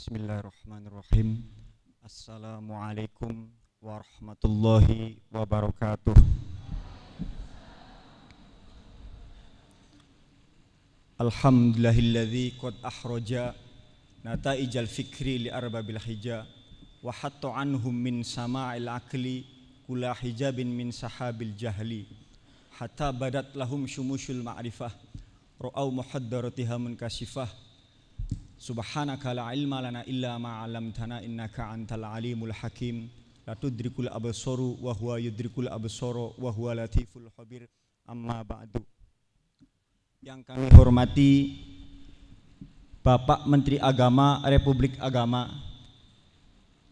Bismillahirrahmanirrahim. Assalamualaikum warahmatullahi wabarakatuh. Alhamdulillahilladzi qad ahraja nataijal fikri li arbabil hija wa hatta anhum min sama'il aqli kula hijabin min sahabil jahli hatta badat lahum syumushul ma'rifah ra'au muhaddaratiha munkashifah. Subhanaka la ilma lana illa ma 'allamtana innaka antal alimul hakim. La tudrikul absaru wa huwa yudrikul absara wa huwa latiful khabir. Amma ba'du. Yang kami hormati Bapak Menteri Agama Republik Agama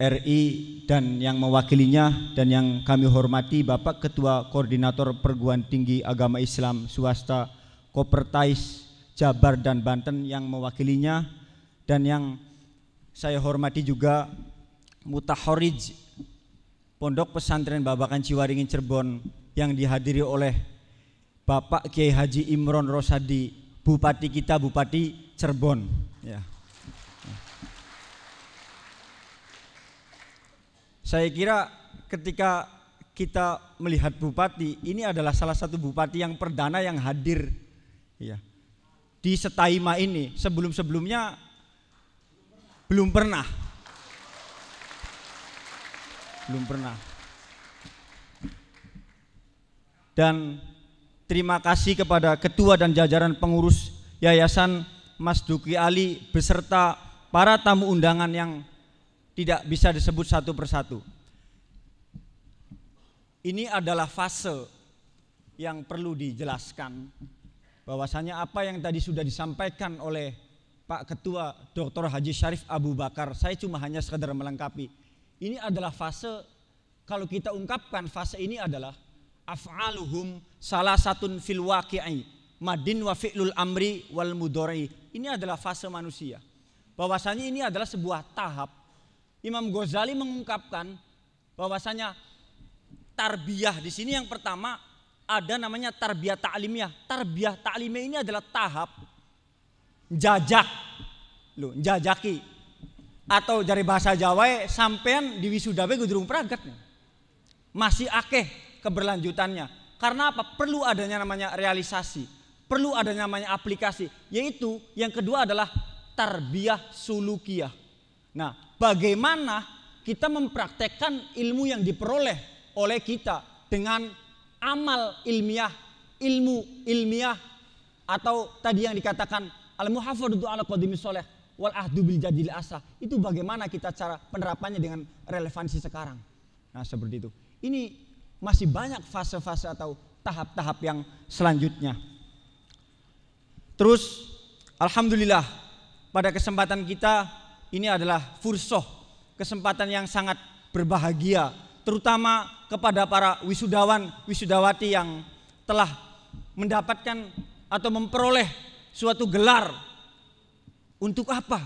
RI dan yang mewakilinya, dan yang kami hormati Bapak Ketua Koordinator Perguruan Tinggi Agama Islam Swasta Kopertais Jabar dan Banten yang mewakilinya, dan yang saya hormati juga Mutahorij Pondok Pesantren Babakan Ciwaringin Cirebon yang dihadiri oleh Bapak Kiai Haji Imron Rosadi, Bupati kita, Bupati Cirebon. Ya. Saya kira ketika kita melihat Bupati, ini adalah salah satu Bupati yang perdana yang hadir ya, di Setaima ini. Sebelum-sebelumnya belum pernah. Dan terima kasih kepada ketua dan jajaran pengurus Yayasan Mas Duki Ali beserta para tamu undangan yang tidak bisa disebut satu persatu. Ini adalah fase yang perlu dijelaskan, bahwasanya apa yang tadi sudah disampaikan oleh Pak Ketua Dr. Haji Syarif Abu Bakar, saya cuma hanya sekedar melengkapi. Ini adalah fase, kalau kita ungkapkan fase ini adalah af'aluhum salah satun fil waqi'i madin wa fi'lul amri wal mudhari. Ini adalah fase manusia. Bahwasanya ini adalah sebuah tahap. Imam Ghazali mengungkapkan bahwasanya tarbiyah di sini yang pertama ada namanya tarbiyah ta'limiyah. Tarbiyah ta'limiyah ini adalah tahap jajak, jajaki, atau dari bahasa Jawa sampean di wisuda we durung pragat, masih akeh keberlanjutannya. Karena apa? Perlu adanya namanya realisasi, perlu adanya namanya aplikasi, yaitu yang kedua adalah tarbiyah sulukiyah. Nah, bagaimana kita mempraktekkan ilmu yang diperoleh oleh kita dengan amal ilmiah, ilmu ilmiah, atau tadi yang dikatakan al-muhafadzatu ala qadimis sholih wal ahdu bil jadil asa. Itu bagaimana kita cara penerapannya dengan relevansi sekarang. Nah, seperti itu. Ini masih banyak fase-fase atau tahap-tahap yang selanjutnya. Terus alhamdulillah pada kesempatan kita ini adalah fursoh, kesempatan yang sangat berbahagia, terutama kepada para wisudawan, wisudawati yang telah mendapatkan atau memperoleh suatu gelar. Untuk apa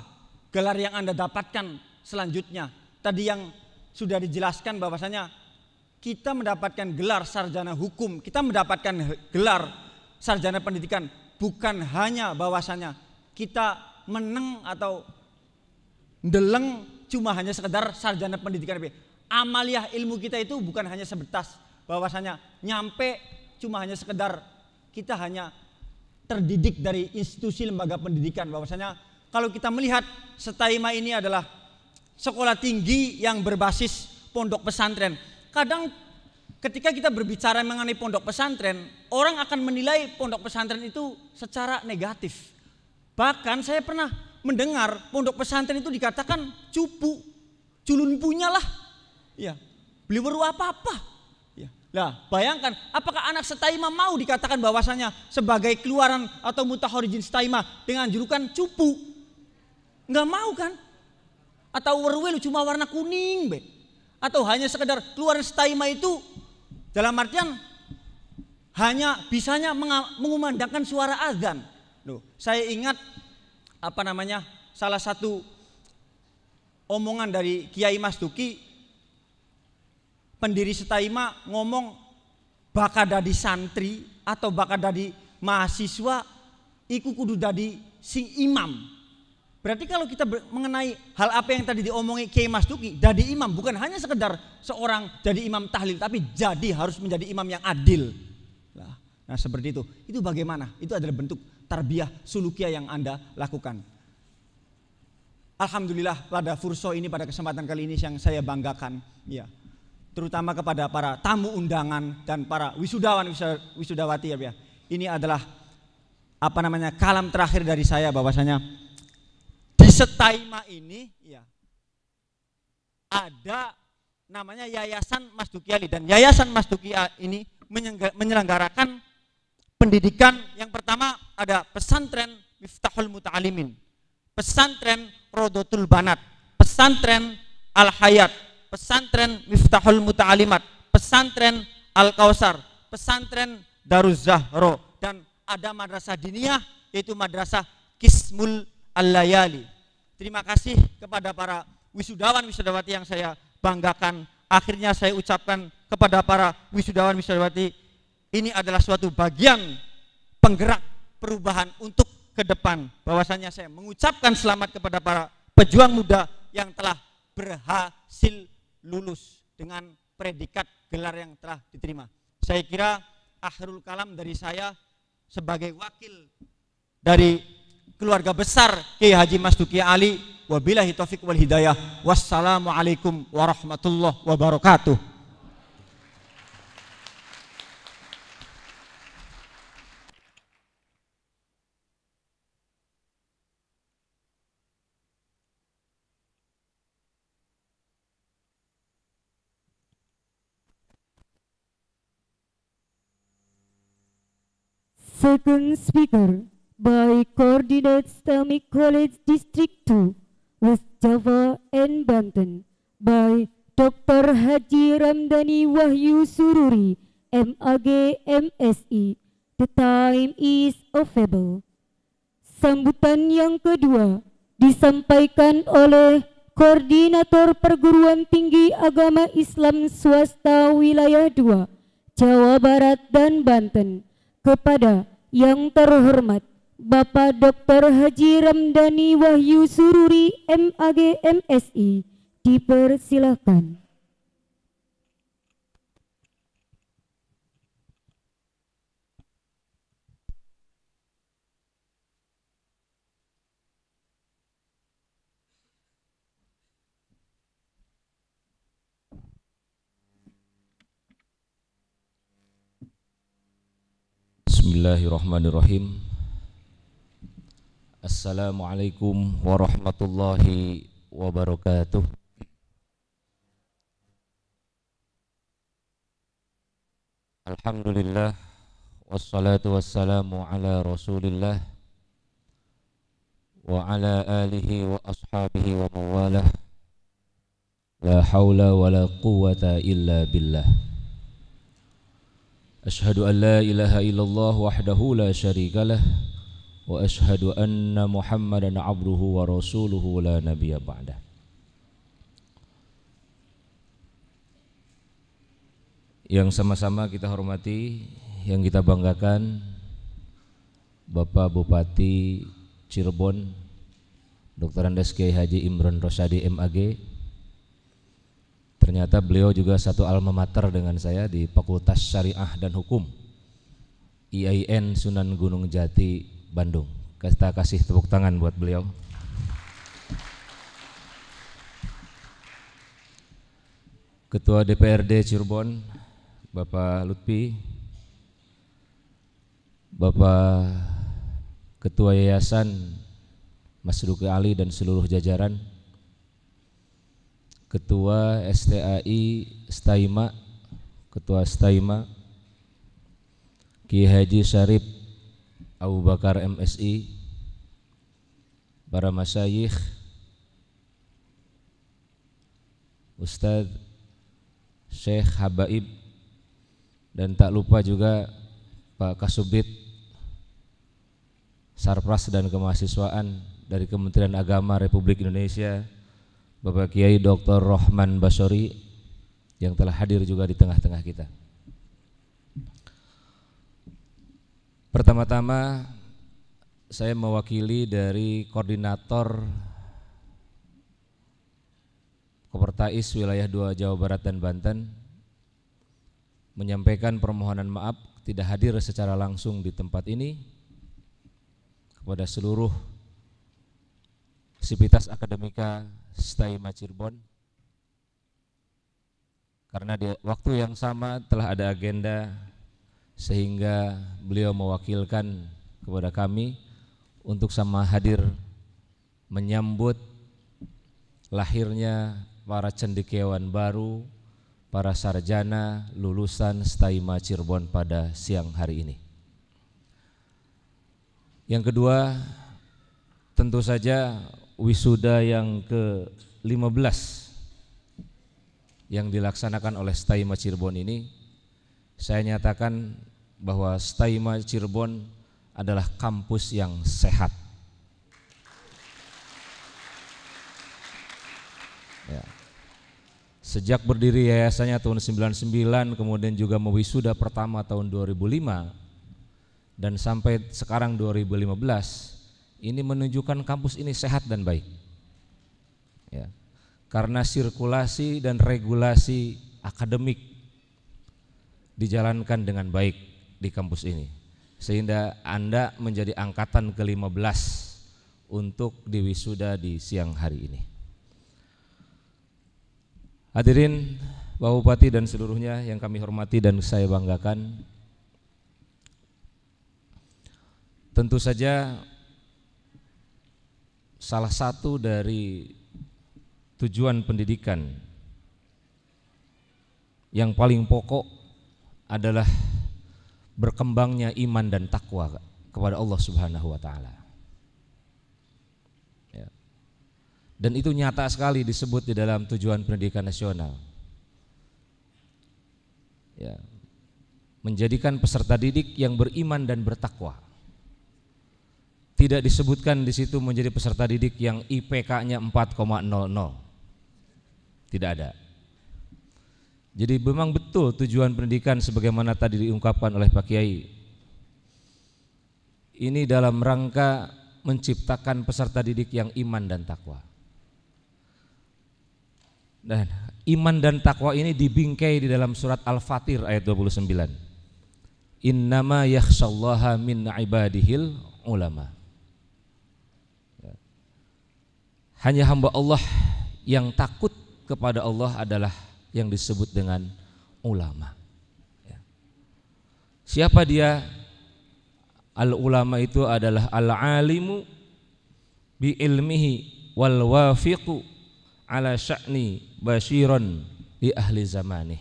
gelar yang Anda dapatkan selanjutnya? Tadi yang sudah dijelaskan bahwasanya kita mendapatkan gelar sarjana hukum, kita mendapatkan gelar sarjana pendidikan, bukan hanya bahwasanya kita meneng atau ndeleng cuma hanya sekedar sarjana pendidikan. Amaliah ilmu kita itu bukan hanya sebatas bahwasanya nyampe cuma hanya sekedar kita hanya terdidik dari institusi lembaga pendidikan. Bahwasanya kalau kita melihat Setaima ini adalah sekolah tinggi yang berbasis pondok pesantren. Kadang ketika kita berbicara mengenai pondok pesantren, orang akan menilai pondok pesantren itu secara negatif. Bahkan saya pernah mendengar pondok pesantren itu dikatakan cupu, culun punya lah, ya, beli baru apa-apa. Nah, bayangkan apakah anak Setaima mau dikatakan bahwasanya sebagai keluaran atau mutahorijin Setaima dengan julukan cupu? Enggak mau kan? Atau werwel cuma warna kuning be? Atau hanya sekedar keluaran Setaima itu dalam artian hanya bisanya mengumandangkan suara azan. Loh, saya ingat salah satu omongan dari Kiai Mas Duki, pendiri Setaima, ngomong bakal dadi santri atau bakal dadi mahasiswa iku kudu dadi sing imam. Berarti kalau kita mengenai hal apa yang tadi diomongi Kiai Mas Duki, jadi imam bukan hanya sekedar seorang jadi imam tahlil, tapi jadi harus menjadi imam yang adil. Nah seperti itu. Itu bagaimana? Itu adalah bentuk tarbiyah sulukiyah yang Anda lakukan. Alhamdulillah pada Furso ini, pada kesempatan kali ini yang saya banggakan, ya, terutama kepada para tamu undangan dan para wisudawan wisudawati, ya. Ini adalah kalam terakhir dari saya, bahwasanya di Setaima ini ya ada namanya Yayasan Mas Duki Ali, dan Yayasan Mas Duki ini menyelenggarakan pendidikan. Yang pertama ada pesantren Miftahul Muta'alimin, pesantren Rodotul Banat, pesantren Al Hayat, pesantren Miftahul Muta'alimat, pesantren Al Kausar, pesantren Daruz Zahro, dan ada madrasah diniyah yaitu madrasah Kismul Al-Layali. Terima kasih kepada para wisudawan wisudawati yang saya banggakan. Akhirnya saya ucapkan kepada para wisudawan wisudawati, ini adalah suatu bagian penggerak perubahan untuk ke depan. Bahwasanya saya mengucapkan selamat kepada para pejuang muda yang telah berhasil lulus dengan predikat gelar yang telah diterima. Saya kira akhirul kalam dari saya sebagai wakil dari keluarga besar Kiai Haji Mas Duki Ali. Wabillahi taufiq wal hidayah. Wassalamualaikum warahmatullahi wabarakatuh. Second speaker by Coordinate Islamic College District 2, West Java and Banten, by Dr. Haji Ramdhani Wahyu Sururi, MAG MSI. The time is available. Sambutan yang kedua disampaikan oleh Koordinator Perguruan Tinggi Agama Islam Swasta Wilayah 2, Jawa Barat dan Banten, kepada yang terhormat Bapak Dr. Haji Ramdhani Wahyu Sururi, MAG MSI, dipersilakan. Bismillahirrahmanirrahim. Assalamualaikum warahmatullahi wabarakatuh. Alhamdulillah, wassalatu wassalamu ala Rasulillah wa ala alihi wa ashabihi wa mawalah. La hawla wa la quwwata illa billah. Ashhadu an la ilaha illallah wahdahu la syarika lah, wa ashhadu anna Muhammadan abduhu wa rasuluhu la nabiyya ba'dah. Yang sama-sama kita hormati, yang kita banggakan, Bapak Bupati Cirebon Dr. Andes Kiai Haji Imron Rosyadi MAG. Ternyata beliau juga satu alma mater dengan saya di Fakultas Syariah dan Hukum IAIN Sunan Gunung Jati, Bandung. Kita kasih tepuk tangan buat beliau. Ketua DPRD Cirebon Bapak Lutfi, Bapak Ketua Yayasan Mas Duki Ali dan seluruh jajaran, Ketua STAI Setaima, Ketua Setaima Kiai Haji Syarif Abu Bakar MSI, para masyayikh, Ustadz Syekh Habaib, dan tak lupa juga Pak Kasubdit Sarpras dan Kemahasiswaan dari Kementerian Agama Republik Indonesia, Bapak Kiai Dr. Rohman Basori yang telah hadir juga di tengah-tengah kita. Pertama-tama saya mewakili dari koordinator Kopertais wilayah 2 Jawa Barat dan Banten menyampaikan permohonan maaf tidak hadir secara langsung di tempat ini kepada seluruh Sivitas Akademika STAIMA Cirebon, karena di waktu yang sama telah ada agenda sehingga beliau mewakilkan kepada kami untuk sama hadir menyambut lahirnya para cendekiawan baru, para sarjana lulusan STAIMA Cirebon pada siang hari ini. Yang kedua, tentu saja wisuda yang ke-15 yang dilaksanakan oleh STAIMA Cirebon ini, saya nyatakan bahwa STAIMA Cirebon adalah kampus yang sehat. Ya. Sejak berdiri yayasannya tahun 99, kemudian juga mewisuda pertama tahun 2005 dan sampai sekarang 2015, ini menunjukkan kampus ini sehat dan baik. Ya. Karena sirkulasi dan regulasi akademik dijalankan dengan baik di kampus ini, sehingga Anda menjadi angkatan ke-15 untuk diwisuda di siang hari ini. Hadirin Bapak Bupati dan seluruhnya yang kami hormati dan saya banggakan, tentu saja salah satu dari tujuan pendidikan yang paling pokok adalah berkembangnya iman dan takwa kepada Allah Subhanahu wa taala. Ya. Dan itu nyata sekali disebut di dalam tujuan pendidikan nasional. Ya. Menjadikan peserta didik yang beriman dan bertakwa. Tidak disebutkan di situ menjadi peserta didik yang IPK-nya 4,00. Tidak ada. Jadi memang betul tujuan pendidikan sebagaimana tadi diungkapkan oleh Pak Kiai. Ini dalam rangka menciptakan peserta didik yang iman dan takwa. Dan iman dan takwa ini dibingkai di dalam surat Al-Fatir ayat 29. Innama yakhshallaha min ibadihil ulama. Hanya hamba Allah yang takut kepada Allah adalah yang disebut dengan ulama. Siapa dia? Al-ulama itu adalah al-alimu bi ilmihi wal wafiqu ala sya'ni basyiron li ahli zamanih.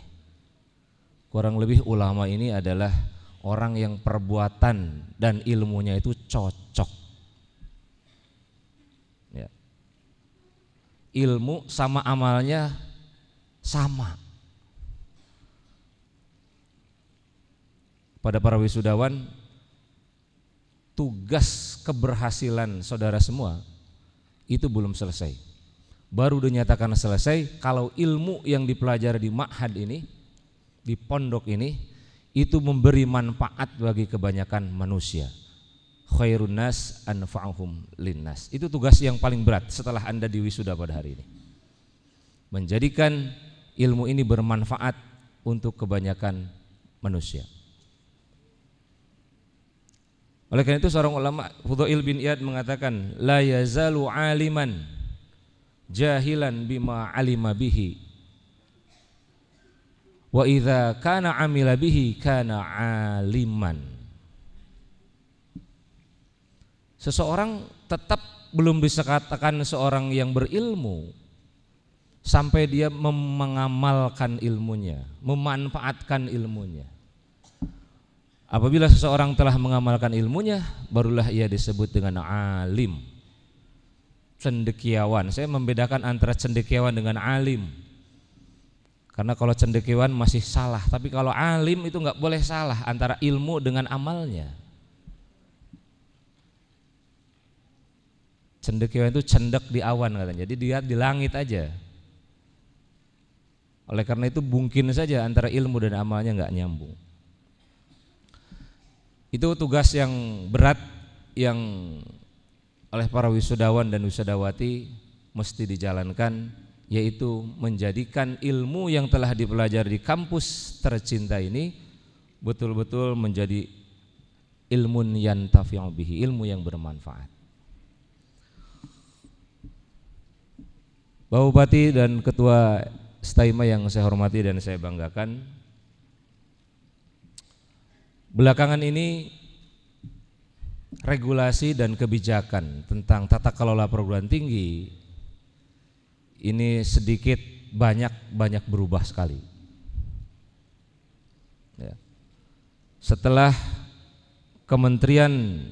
Kurang lebih ulama ini adalah orang yang perbuatan dan ilmunya itu cocok. Ya. Ilmu sama amalnya sama. Pada para wisudawan, tugas keberhasilan saudara semua itu belum selesai. Baru dinyatakan selesai kalau ilmu yang dipelajari di ma'had ini, di pondok ini, itu memberi manfaat bagi kebanyakan manusia. Khairun nas anfa'uhum linnas. Itu tugas yang paling berat setelah Anda diwisuda pada hari ini. Menjadikan ilmu ini bermanfaat untuk kebanyakan manusia. Oleh karena itu seorang ulama Fudail bin Iyad mengatakan, la yazalu aliman jahilan bima alima bihi wa idza kana amila bihi kana aliman. Seseorang tetap belum bisa katakan seorang yang berilmu sampai dia mengamalkan ilmunya, memanfaatkan ilmunya. Apabila seseorang telah mengamalkan ilmunya, barulah ia disebut dengan alim, cendekiawan. Saya membedakan antara cendekiawan dengan alim, karena kalau cendekiawan masih salah, tapi kalau alim itu nggak boleh salah antara ilmu dengan amalnya. Cendekiawan itu cendek di awan katanya, jadi dia di langit aja. Oleh karena itu mungkin saja antara ilmu dan amalnya nggak nyambung. Itu tugas yang berat yang oleh para wisudawan dan wisudawati mesti dijalankan, yaitu menjadikan ilmu yang telah dipelajari di kampus tercinta ini betul-betul menjadi ilmun yantafi'u bihi, ilmu yang bermanfaat. Bapak Bupati dan Ketua STAIMA yang saya hormati dan saya banggakan, belakangan ini regulasi dan kebijakan tentang tata kelola perguruan tinggi ini sedikit banyak berubah sekali. Ya. Setelah Kementerian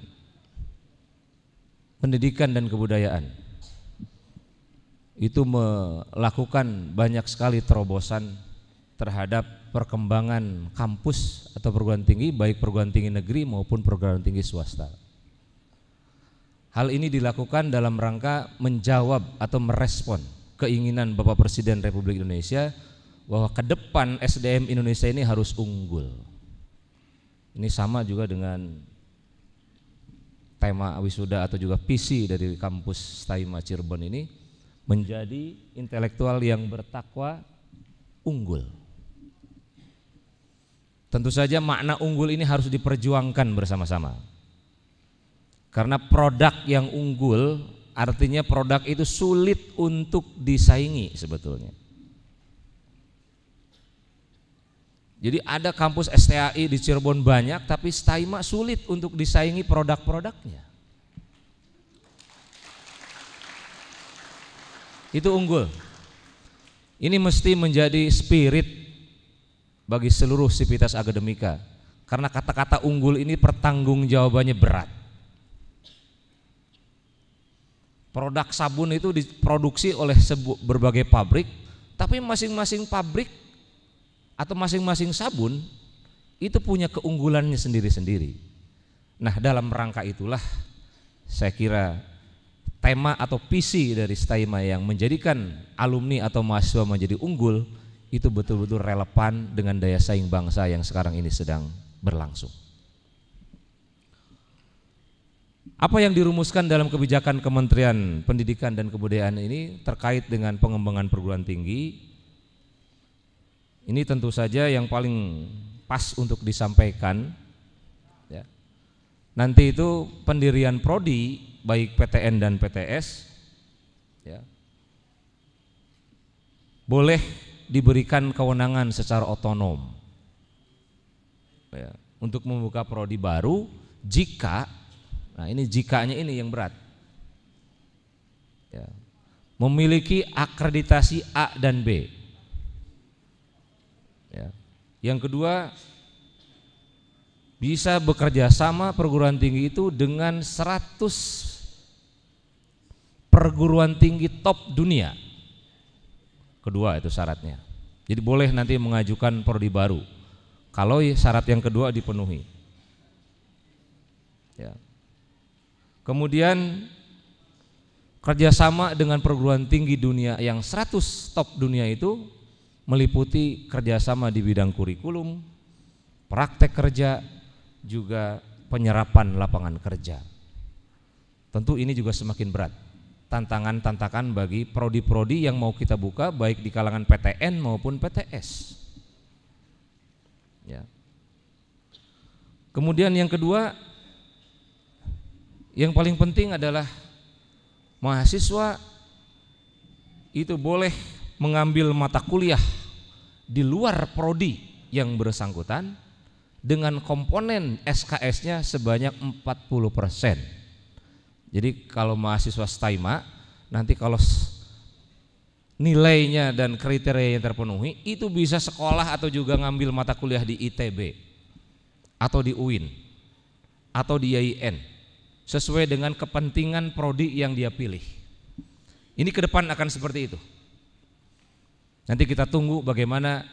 Pendidikan dan Kebudayaan itu melakukan banyak sekali terobosan terhadap perkembangan kampus atau perguruan tinggi, baik perguruan tinggi negeri maupun perguruan tinggi swasta. Hal ini dilakukan dalam rangka menjawab atau merespon keinginan Bapak Presiden Republik Indonesia bahwa ke depan SDM Indonesia ini harus unggul. Ini sama juga dengan tema wisuda atau juga visi dari kampus STAIMA Cirebon ini, menjadi intelektual yang bertakwa unggul. Tentu saja makna unggul ini harus diperjuangkan bersama-sama. Karena produk yang unggul artinya produk itu sulit untuk disaingi sebetulnya. Jadi ada kampus STAI di Cirebon banyak, tapi STAIMA sulit untuk disaingi produk-produknya. Itu unggul. Ini mesti menjadi spirit bagi seluruh sivitas akademika, karena kata-kata unggul ini pertanggungjawabannya berat. Produk sabun itu diproduksi oleh berbagai pabrik, tapi masing-masing pabrik atau masing-masing sabun itu punya keunggulannya sendiri-sendiri. Nah, dalam rangka itulah saya kira tema atau visi dari STAIMA yang menjadikan alumni atau mahasiswa menjadi unggul itu betul-betul relevan dengan daya saing bangsa yang sekarang ini sedang berlangsung. Apa yang dirumuskan dalam kebijakan Kementerian Pendidikan dan Kebudayaan ini terkait dengan pengembangan perguruan tinggi, ini tentu saja yang paling pas untuk disampaikan ya. Nanti itu pendirian prodi baik PTN dan PTS ya, boleh diberikan kewenangan secara otonom ya, untuk membuka prodi baru jika, nah ini jikanya ini yang berat ya, memiliki akreditasi A dan B ya. Yang kedua, bisa bekerja sama perguruan tinggi itu dengan 100 perguruan tinggi top dunia. Kedua itu syaratnya. Jadi boleh nanti mengajukan prodi baru kalau syarat yang kedua dipenuhi ya. Kemudian kerjasama dengan perguruan tinggi dunia yang 100 top dunia itu meliputi kerjasama di bidang kurikulum, praktek kerja, juga penyerapan lapangan kerja. Tentu ini juga semakin berat, tantangan bagi prodi-prodi yang mau kita buka baik di kalangan PTN maupun PTS ya. Kemudian yang kedua, yang paling penting adalah mahasiswa itu boleh mengambil mata kuliah di luar prodi yang bersangkutan dengan komponen SKS-nya sebanyak 40%. Jadi kalau mahasiswa STAIMA nanti kalau nilainya dan kriteria yang terpenuhi itu bisa sekolah atau juga ngambil mata kuliah di ITB atau di UIN atau di IAIN sesuai dengan kepentingan prodi yang dia pilih. Ini ke depan akan seperti itu. Nanti kita tunggu bagaimana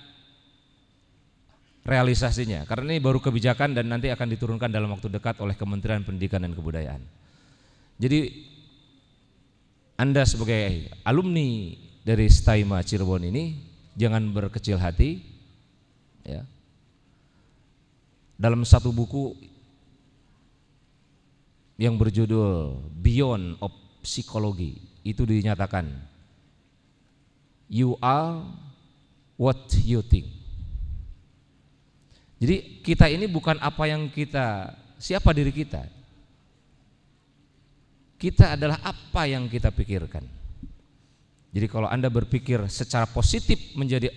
realisasinya, karena ini baru kebijakan dan nanti akan diturunkan dalam waktu dekat oleh Kementerian Pendidikan dan Kebudayaan. Jadi Anda sebagai alumni dari STAIMA Cirebon ini jangan berkecil hati ya. Dalam satu buku yang berjudul Beyond of Psychology itu dinyatakan you are what you think. Jadi kita ini bukan apa yang siapa diri kita. Kita adalah apa yang kita pikirkan. Jadi kalau Anda berpikir secara positif menjadi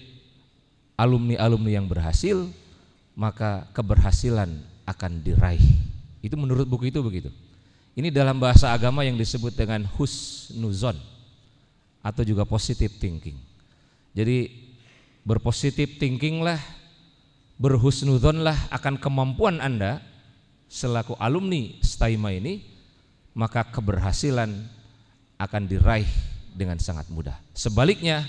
alumni-alumni yang berhasil, maka keberhasilan akan diraih. Itu menurut buku itu begitu. Ini dalam bahasa agama yang disebut dengan husnuzon atau juga positive thinking. Jadi berpositif thinkinglah, berhusnuzonlah akan kemampuan Anda selaku alumni STAIMA ini, maka keberhasilan akan diraih dengan sangat mudah. Sebaliknya,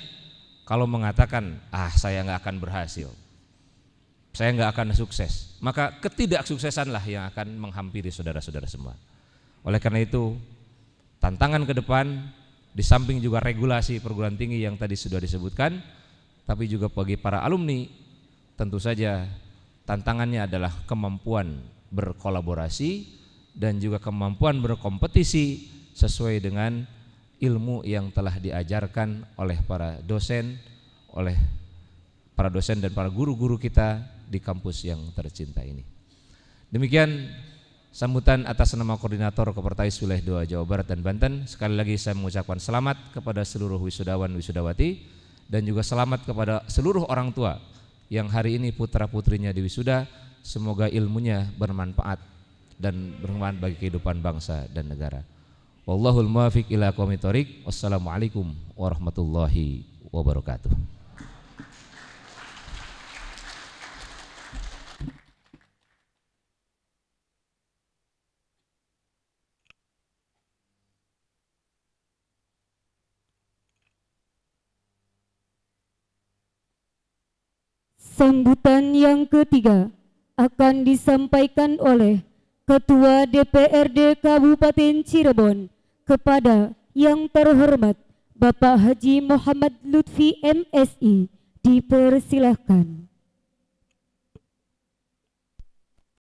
kalau mengatakan saya nggak akan berhasil, saya nggak akan sukses, maka ketidaksuksesanlah yang akan menghampiri saudara-saudara semua. Oleh karena itu, tantangan ke depan di samping juga regulasi perguruan tinggi yang tadi sudah disebutkan, tapi juga bagi para alumni tentu saja tantangannya adalah kemampuan berkolaborasi dan juga kemampuan berkompetisi sesuai dengan ilmu yang telah diajarkan oleh para dosen dan para guru-guru kita di kampus yang tercinta ini. Demikian sambutan atas nama Koordinator Kopertais Wilayah 2 Jawa Barat dan Banten. Sekali lagi saya mengucapkan selamat kepada seluruh wisudawan wisudawati dan juga selamat kepada seluruh orang tua yang hari ini putra-putrinya diwisuda. Semoga ilmunya bermanfaat dan bermanfaat bagi kehidupan bangsa dan negara. Wallahul muwaffiq ila aqwamit thoriq. Wassalamualaikum warahmatullahi wabarakatuh. Sambutan yang ketiga akan disampaikan oleh Ketua DPRD Kabupaten Cirebon kepada yang terhormat Bapak Haji Muhammad Lutfi MSI. Dipersilahkan.